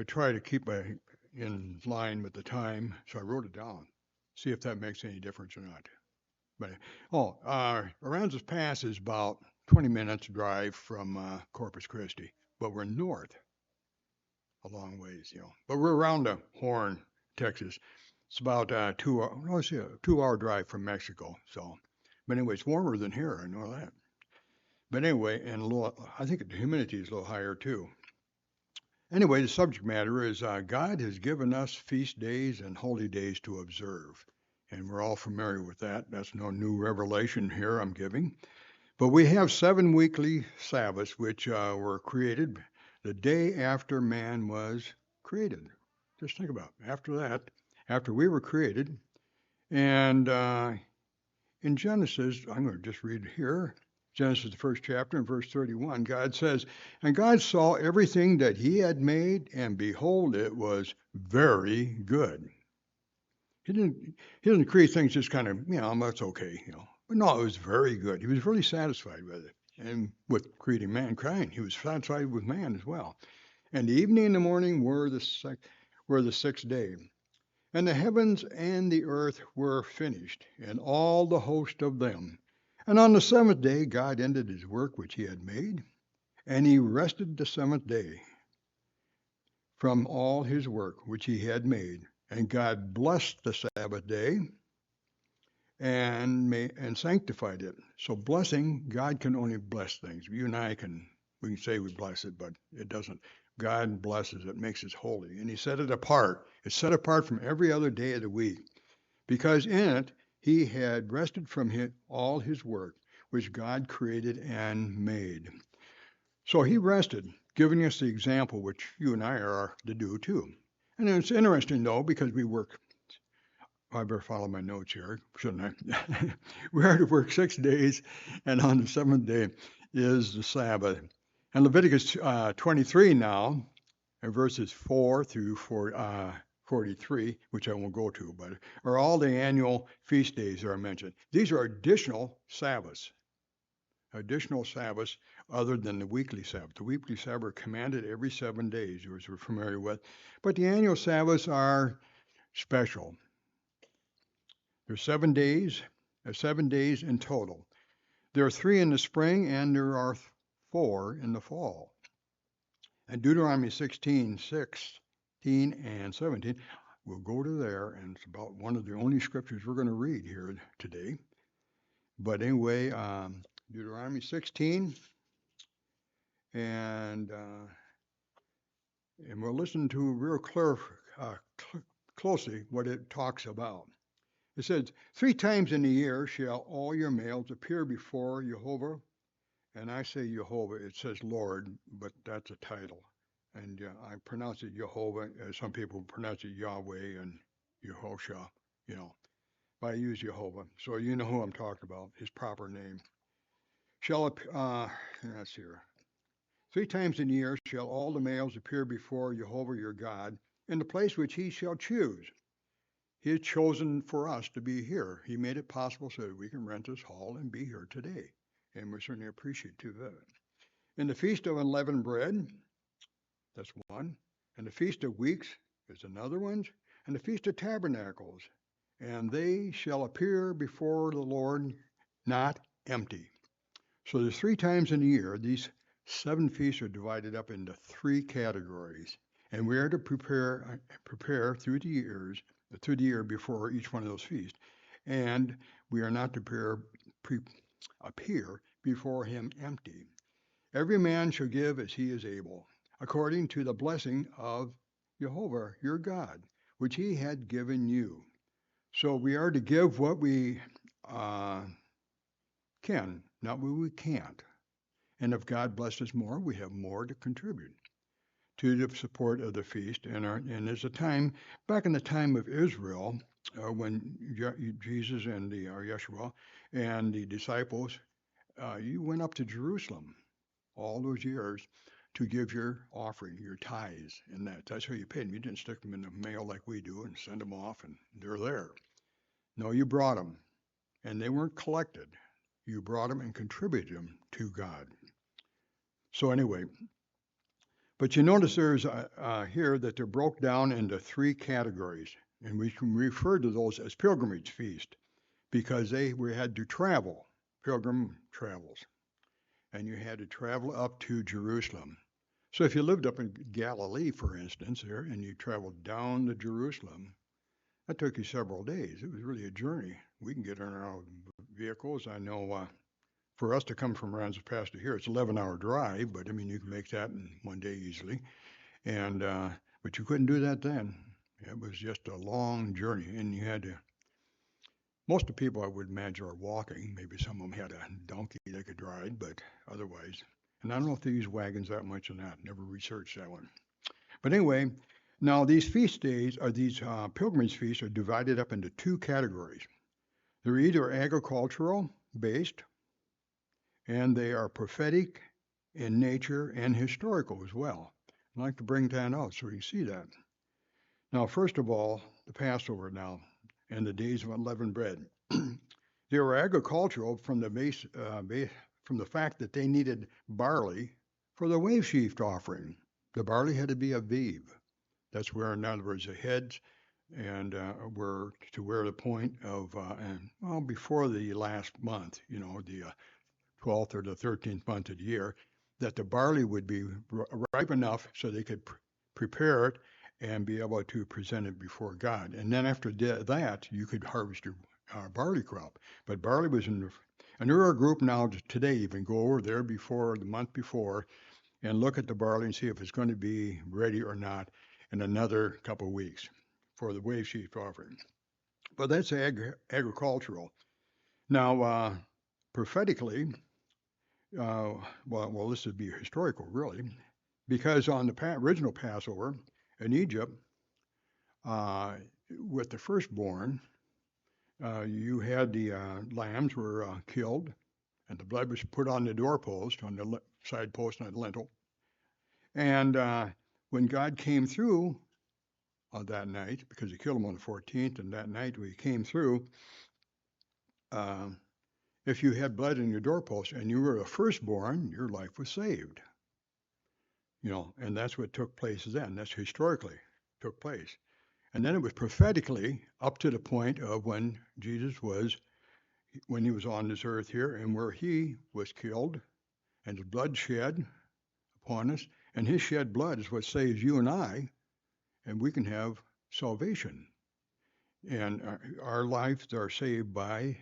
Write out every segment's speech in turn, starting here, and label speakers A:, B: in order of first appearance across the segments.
A: I try to keep in line with the time, so I wrote it down. See if that makes any difference or not. But Aransas Pass is about 20 minutes drive from Corpus Christi, but we're north a long ways, But we're around the Horn, Texas. It's about 2 hour drive from Mexico. So, but anyway, it's warmer than here. I know that. But anyway, and a little, I think the humidity is a little higher too. Anyway, the subject matter is God has given us feast days and holy days to observe. And we're all familiar with that. That's no new revelation here I'm giving. But we have 7 weekly Sabbaths, which were created the day after man was created. Just think about it. After that, after we were created. And in Genesis, I'm going to just read here. Genesis, the first chapter, in verse 31, God says, "And God saw everything that he had made, and behold, it was very good." He didn't create things just kind of, that's okay, But no, it was very good. He was really satisfied with it. And with creating mankind, he was satisfied with man as well. And the evening and the morning were the sixth day. And the heavens and the earth were finished, and all the host of them. And on the seventh day God ended his work which he had made, and he rested the seventh day from all his work which he had made. And God blessed the Sabbath day and sanctified it. So blessing, God can only bless things. You and I we can say we bless it, but it doesn't. God blesses it, makes it holy. And he set it apart. It's set apart from every other day of the week, because in it he had rested from all his work, which God created and made. So he rested, giving us the example which you and I are to do too. And it's interesting, though, because we work. I better follow my notes here, shouldn't I? We are to work 6 days, and on the seventh day is the Sabbath. And Leviticus 23 now, verses 4 through 43, which I won't go to, but are all the annual feast days that are mentioned. These are additional Sabbaths other than the weekly Sabbath. The weekly Sabbath are commanded every 7 days, as we're familiar with, but the annual Sabbaths are special. There's 7 days, 7 days in total. There are 3 in the spring, and there are 4 in the fall. And Deuteronomy 16, 16, and 17, we'll go to there, and it's about one of the only scriptures we're going to read here today. But anyway, Deuteronomy 16, and we'll listen to real closely what it talks about. It says, 3 times in a year shall all your males appear before Jehovah. And I say Jehovah, it says Lord, but that's a title. And I pronounce it Jehovah, as some people pronounce it Yahweh and Yehoshua, But I use Jehovah. So you know who I'm talking about, his proper name. That's here. 3 times in a year shall all the males appear before Jehovah your God in the place which he shall choose. He has chosen for us to be here. He made it possible so that we can rent this hall and be here today. And we're certainly appreciative of it. In the Feast of Unleavened Bread, that's one. And the Feast of Weeks is another one. And the Feast of Tabernacles. And they shall appear before the Lord not empty. So there's 3 times in a year. These 7 feasts are divided up into 3 categories. And we are to prepare through the year before each one of those feasts. And we are not to appear before him empty. Every man shall give as he is able, according to the blessing of Jehovah your God, which he had given you. So we are to give what we can, not what we can't. And if God blesses us more, we have more to contribute to the support of the feast. And there's a time, back in the time of Israel, when Jesus and Yeshua and the disciples, you went up to Jerusalem all those years to give your offering, your tithes, and that's how you paid them. You didn't stick them in the mail like we do and send them off and they're there. No, you brought them, and they weren't collected. You brought them and contributed them to God. So anyway, But you notice there's here that they're broke down into three categories, and we can refer to those as pilgrimage feast because we had to travel, pilgrim travels, and you had to travel up to Jerusalem. So if you lived up in Galilee, for instance, there, and you traveled down to Jerusalem, that took you several days. It was really a journey. We can get in our vehicles. I know for us to come from Aransas Pass to here, it's an 11-hour drive, but I mean, you can make that in one day easily. And but you couldn't do that then. It was just a long journey, and you had to. Most of the people I would imagine are walking. Maybe some of them had a donkey they could ride, but otherwise. And I don't know if they use wagons that much or not. Never researched that one. But anyway, now these feast days, or these pilgrimage feasts, are divided up into two categories. They're either agricultural based, and they are prophetic in nature and historical as well. I'd like to bring that out so you can see that. Now, first of all, the Passover now and the days of unleavened bread. They were agricultural from the fact that they needed barley for the wave sheaf offering. The barley had to be aviv. That's where, in other words, the heads and were to wear the point of, before the last month, the 12th or the 13th month of the year, that the barley would be ripe enough so they could prepare it and be able to present it before God. And then after that, you could harvest your barley crop. But barley was and there are a group now today even go over there before the month before and look at the barley and see if it's going to be ready or not in another couple of weeks for the wave sheaf offering. But that's agricultural. Now, prophetically, this would be historical, really, because on the original Passover in Egypt, with the firstborn, you had the lambs were killed, and the blood was put on the doorpost, on the side post, on the lintel. And when God came through that night, because he killed them on the 14th, and that night when he came through, if you had blood in your doorpost and you were a firstborn, your life was saved. And that's what took place then. That's historically took place. And then it was prophetically up to the point of when Jesus was, when he was on this earth here, and where he was killed and his blood shed upon us. And his shed blood is what saves you and I, and we can have salvation. And our lives are saved by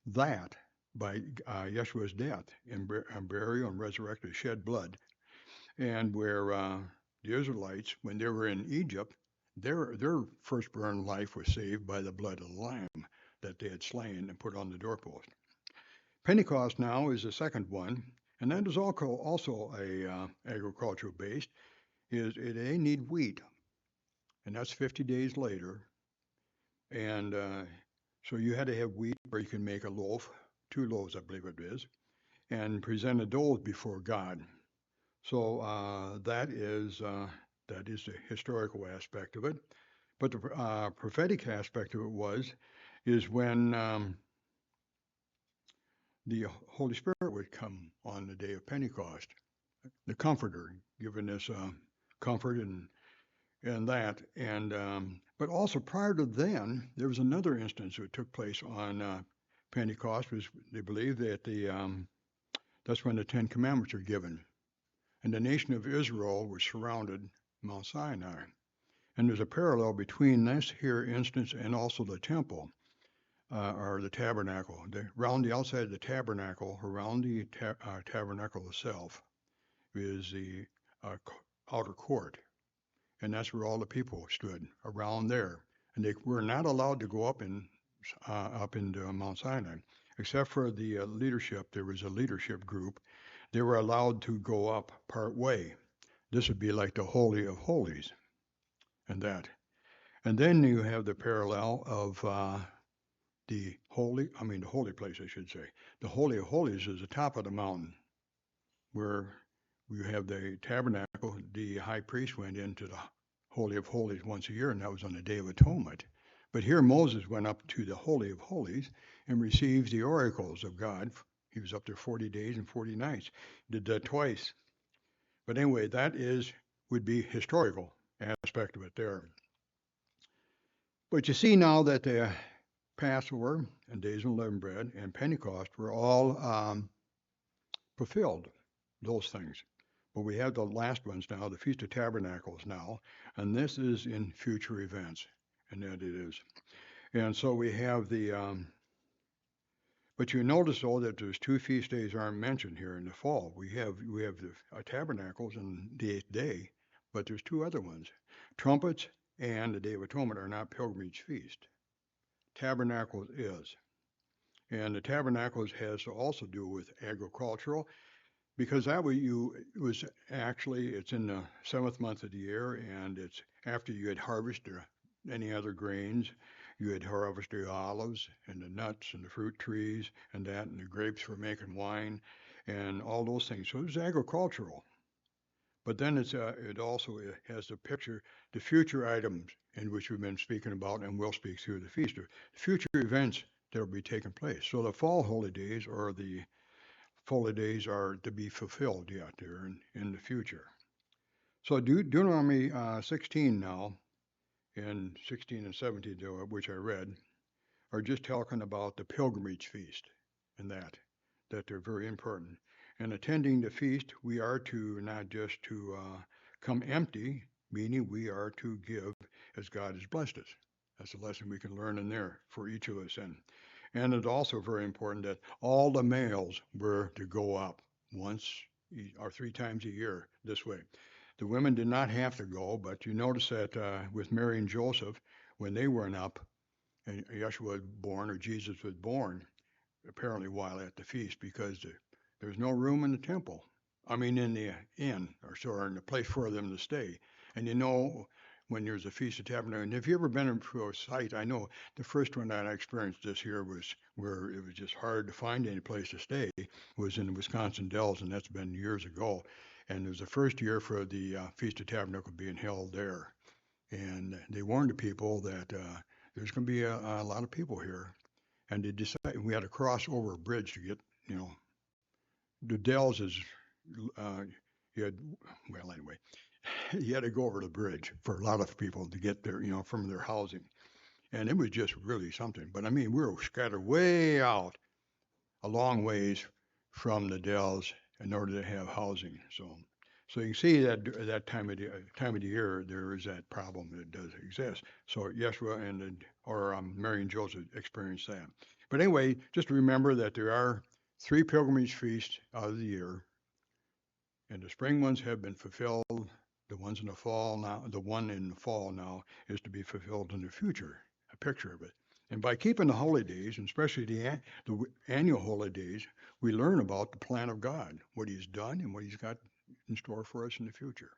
A: that, by Yeshua's death and burial and resurrected, shed blood. And where the Israelites, when they were in Egypt, their firstborn life was saved by the blood of the lamb that they had slain and put on the doorpost. Pentecost now is the second one, and that is also a agricultural based. They need wheat, and that's 50 days later. And so you had to have wheat where you can make a loaf, 2 loaves, I believe it is, and present those before God. So that is the historical aspect of it. But the prophetic aspect of it is when the Holy Spirit would come on the day of Pentecost, the Comforter, giving us comfort and that. And but also prior to then, there was another instance that took place on Pentecost. Was they believe that that's when the 10 Commandments are given, and the nation of Israel was surrounded Mount Sinai. And there's a parallel between this here instance and also the temple, or the tabernacle. Around the outside of the tabernacle, around the tabernacle itself, is the outer court. And that's where all the people stood, around there. And they were not allowed to go up into Mount Sinai, except for the leadership. There was a leadership group. They were allowed to go up part way. This would be like the Holy of Holies and that. And then you have the parallel of the holy place, I should say. The Holy of Holies is the top of the mountain where you have the tabernacle. The high priest went into the Holy of Holies once a year, and that was on the Day of Atonement. But here Moses went up to the Holy of Holies and received the oracles of God. He was up there 40 days and 40 nights. Did that twice. But anyway, that is would be historical aspect of it there. But you see now that the Passover and Days of Unleavened Bread and Pentecost were all fulfilled, those things. But we have the last ones now, the Feast of Tabernacles now, and this is in future events, and that it is. And so we have but you notice though that there's two feast days aren't mentioned here in the fall. We have the Tabernacles and the 8th day, but there's two other ones. Trumpets and the Day of Atonement are not pilgrimage feast. Tabernacles is. And the Tabernacles has to also do with agricultural, because that way it was actually, it's in the 7th month of the year, and it's after you had harvested any other grains. You had harvested the olives and the nuts and the fruit trees and that, and the grapes for making wine and all those things. So it was agricultural. But then it also has the picture, the future items in which we've been speaking about and will speak through the feast, the future events that will be taking place. So the fall holy days or the holy days are to be fulfilled yet there in the future. So Deuteronomy 16 now, and 16 and 17, which I read, are just talking about the pilgrimage feast and that they're very important. And attending the feast, we are to not just to come empty, meaning we are to give as God has blessed us. That's a lesson we can learn in there for each of us. And it's also very important that all the males were to go up once or 3 times a year this way. The women did not have to go, but you notice that with Mary and Joseph, when they went up, and Yeshua was born, or Jesus was born, apparently while at the feast, because there's no room in the temple. I mean, in the inn, or in the place for them to stay. And you know, when there's a Feast of Tabernacles, and if you've ever been to a site, I know the first one that I experienced this year was where it was just hard to find any place to stay, was in the Wisconsin Dells, and that's been years ago. And it was the first year for the Feast of Tabernacles being held there. And they warned the people that there's going to be a lot of people here. And they decided we had to cross over a bridge to get, the Dells is, you had, well, anyway, you had to go over the bridge for a lot of people to get there, from their housing. And it was just really something. But I mean, we were scattered way out, a long ways from the Dells in order to have housing. So you can see that that time of the year there is that problem that does exist. So Yeshua or Mary and Joseph experienced that. But anyway, just remember that there are 3 pilgrimage feasts out of the year, and the spring ones have been fulfilled. The ones in the fall now, the one in the fall now is to be fulfilled in the future. A picture of it. And by keeping the holy days, and especially the annual holy days, we learn about the plan of God, what He's done, and what He's got in store for us in the future.